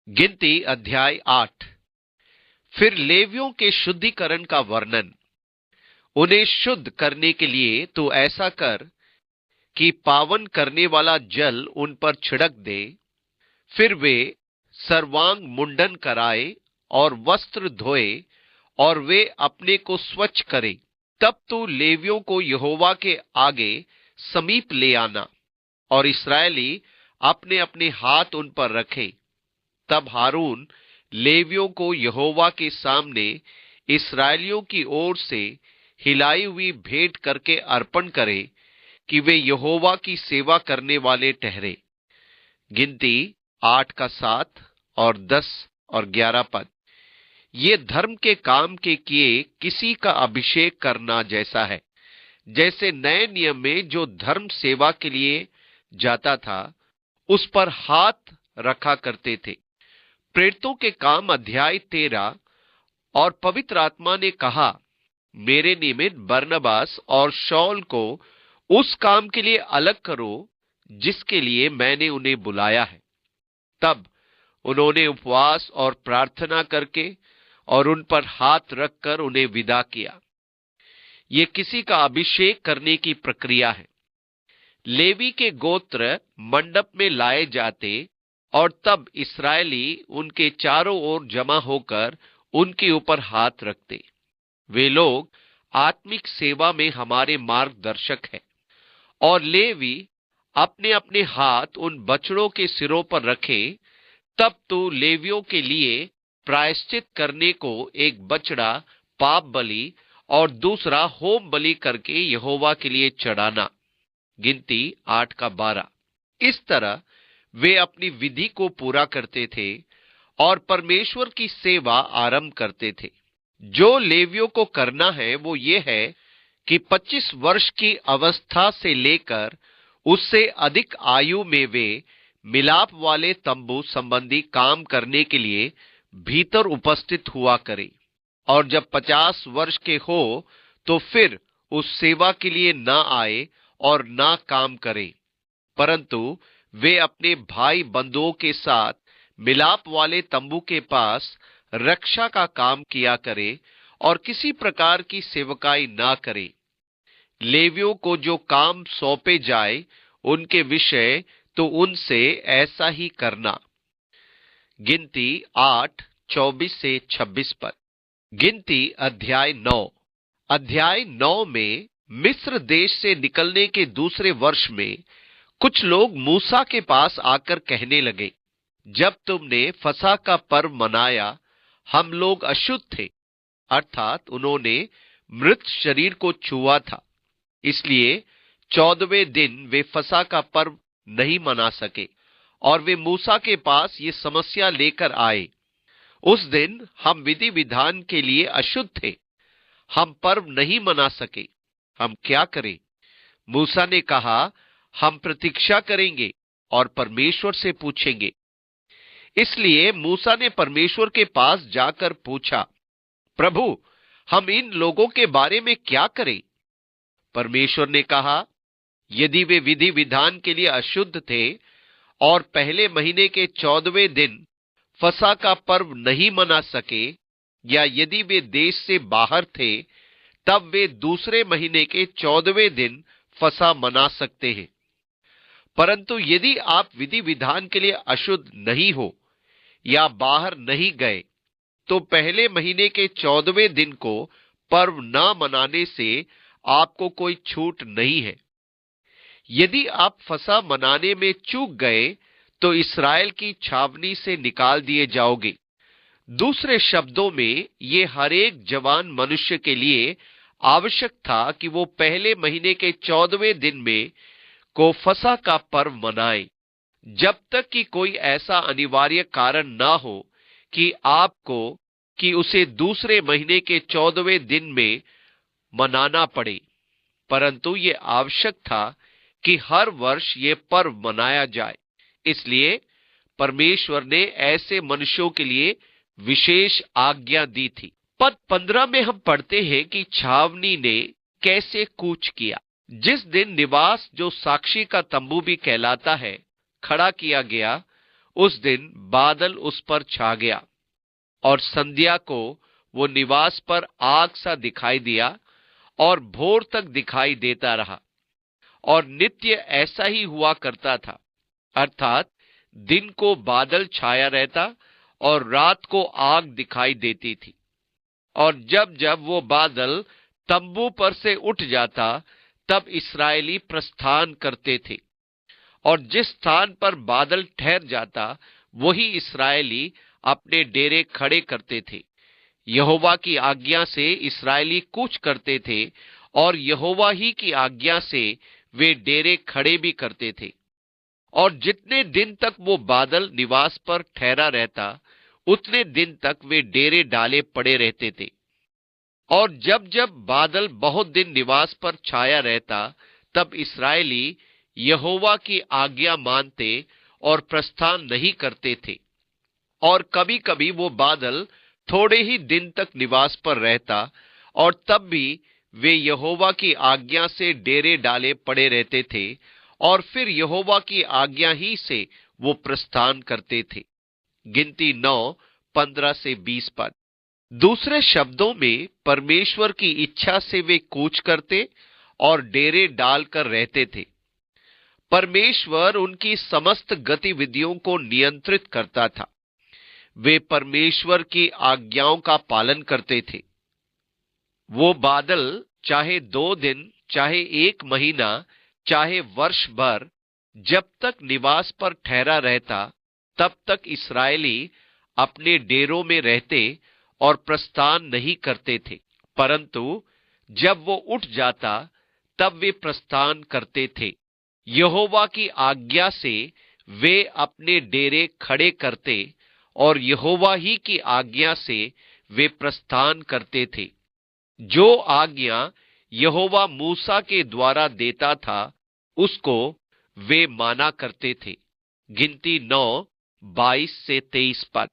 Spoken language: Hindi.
गिनती अध्याय 8। फिर लेवियों के शुद्धिकरण का वर्णन। उन्हें शुद्ध करने के लिए तो ऐसा कर कि पावन करने वाला जल उन पर छिड़क दे। फिर वे सर्वांग मुंडन कराए और वस्त्र धोए और वे अपने को स्वच्छ करें। तब तो लेवियों को यहोवा के आगे समीप ले आना और इस्राएली अपने अपने हाथ उन पर रखें। तब हारून लेवियों को यहोवा के सामने इस्राएलियों की ओर से हिलाई हुई भेंट करके अर्पण करे कि वे यहोवा की सेवा करने वाले ठहरे। गिनती 8 का 7 और 10 और 11 पद। ये धर्म के काम के किए किसी का अभिषेक करना जैसा है, जैसे नए नियम में जो धर्म सेवा के लिए जाता था उस पर हाथ रखा करते थे। प्रेरितों के काम अध्याय 13। और पवित्र आत्मा ने कहा, मेरे निमित्त बरनबास और शाऊल को उस काम के लिए अलग करो जिसके लिए मैंने उन्हें बुलाया है। तब उन्होंने उपवास और प्रार्थना करके और उन पर हाथ रखकर उन्हें विदा किया। ये किसी का अभिषेक करने की प्रक्रिया है। लेवी के गोत्र मंडप में लाए जाते और तब इस्राएली उनके चारों ओर जमा होकर उनके ऊपर हाथ रखते। वे लोग आत्मिक सेवा में हमारे मार्गदर्शक हैं। और लेवी अपने अपने हाथ उन बछड़ों के सिरों पर रखें। तब तो लेवियों के लिए प्रायश्चित करने को एक बछड़ा पाप बलि और दूसरा होम बलि करके यहोवा के लिए चढ़ाना। गिनती 8 का 12। इस तरह वे अपनी विधि को पूरा करते थे और परमेश्वर की सेवा आरंभ करते थे। जो लेवियों को करना है वो ये है कि 25 वर्ष की अवस्था से लेकर उससे अधिक आयु में वे मिलाप वाले तंबू संबंधी काम करने के लिए भीतर उपस्थित हुआ करें। और जब 50 वर्ष के हो तो फिर उस सेवा के लिए न आए और न काम करें, परंतु वे अपने भाई बंधुओं के साथ मिलाप वाले तंबू के पास रक्षा का काम किया करे और किसी प्रकार की सेवकाई ना करे। लेवियों को जो काम सौंपे जाए उनके विषय तो उनसे ऐसा ही करना। गिनती 8 24 से 26 पद। गिनती अध्याय 9। अध्याय 9 में मिस्र देश से निकलने के दूसरे वर्ष में कुछ लोग मूसा के पास आकर कहने लगे, जब तुमने फसह का पर्व मनाया हम लोग अशुद्ध थे, अर्थात उन्होंने मृत शरीर को छुआ था। इसलिए 14वें दिन वे फसह का पर्व नहीं मना सके और वे मूसा के पास ये समस्या लेकर आए। उस दिन हम विधि विधान के लिए अशुद्ध थे, हम पर्व नहीं मना सके, हम क्या करें? मूसा ने कहा, हम प्रतीक्षा करेंगे और परमेश्वर से पूछेंगे। इसलिए मूसा ने परमेश्वर के पास जाकर पूछा, प्रभु, हम इन लोगों के बारे में क्या करें? परमेश्वर ने कहा, यदि वे विधि विधान के लिए अशुद्ध थे और पहले महीने के 14वें दिन फसह का पर्व नहीं मना सके, या यदि वे देश से बाहर थे, तब वे दूसरे महीने के 14वें दिन फसह मना सकते हैं। परंतु यदि आप विधि विधान के लिए अशुद्ध नहीं हो या बाहर नहीं गए, तो पहले महीने के 14वें दिन को पर्व न मनाने से आपको कोई छूट नहीं है। यदि आप फसह मनाने में चूक गए तो इस्राएल की छावनी से निकाल दिए जाओगे। दूसरे शब्दों में ये हर एक जवान मनुष्य के लिए आवश्यक था कि वो पहले महीने के 14वें दिन में को फसह का पर्व मनाए, जब तक कि कोई ऐसा अनिवार्य कारण ना हो कि उसे दूसरे महीने के 14वें दिन में मनाना पड़े। परंतु ये आवश्यक था कि हर वर्ष ये पर्व मनाया जाए। इसलिए परमेश्वर ने ऐसे मनुष्यों के लिए विशेष आज्ञा दी थी। पद 15 में हम पढ़ते हैं कि छावनी ने कैसे कूच किया। जिस दिन निवास, जो साक्षी का तंबू भी कहलाता है, खड़ा किया गया, उस दिन बादल उस पर छा गया और संध्या को वो निवास पर आग सा दिखाई दिया और भोर तक दिखाई देता रहा। और नित्य ऐसा ही हुआ करता था, अर्थात दिन को बादल छाया रहता और रात को आग दिखाई देती थी। और जब जब वो बादल तंबू पर से उठ जाता, तब इस्राएली प्रस्थान करते थे। और जिस स्थान पर बादल ठहर जाता, वही इस्राएली अपने डेरे खड़े करते थे। यहोवा की आज्ञा से इस्राएली कूच करते थे और यहोवा ही की आज्ञा से वे डेरे खड़े भी करते थे। और जितने दिन तक वो बादल निवास पर ठहरा रहता, उतने दिन तक वे डेरे डाले पड़े रहते थे। और जब जब बादल बहुत दिन निवास पर छाया रहता, तब इस्राएली यहोवा की आज्ञा मानते और प्रस्थान नहीं करते थे। और कभी कभी वो बादल थोड़े ही दिन तक निवास पर रहता, और तब भी वे यहोवा की आज्ञा से डेरे डाले पड़े रहते थे, और फिर यहोवा की आज्ञा ही से वो प्रस्थान करते थे। गिनती 9:15 से 20 पद। दूसरे शब्दों में, परमेश्वर की इच्छा से वे कूच करते और डेरे डालकर रहते थे। परमेश्वर उनकी समस्त गतिविधियों को नियंत्रित करता था। वे परमेश्वर की आज्ञाओं का पालन करते थे। वो बादल चाहे 2 दिन, चाहे 1 महीना, चाहे वर्ष भर, जब तक निवास पर ठहरा रहता, तब तक इस्राएली अपने डेरों में रहते और प्रस्थान नहीं करते थे। परंतु जब वो उठ जाता, तब वे प्रस्थान करते थे। यहोवा की आज्ञा से वे अपने डेरे खड़े करते और यहोवा ही की आज्ञा से वे प्रस्थान करते थे। जो आज्ञा यहोवा मूसा के द्वारा देता था, उसको वे माना करते थे। गिनती 9:22 से 23 पद।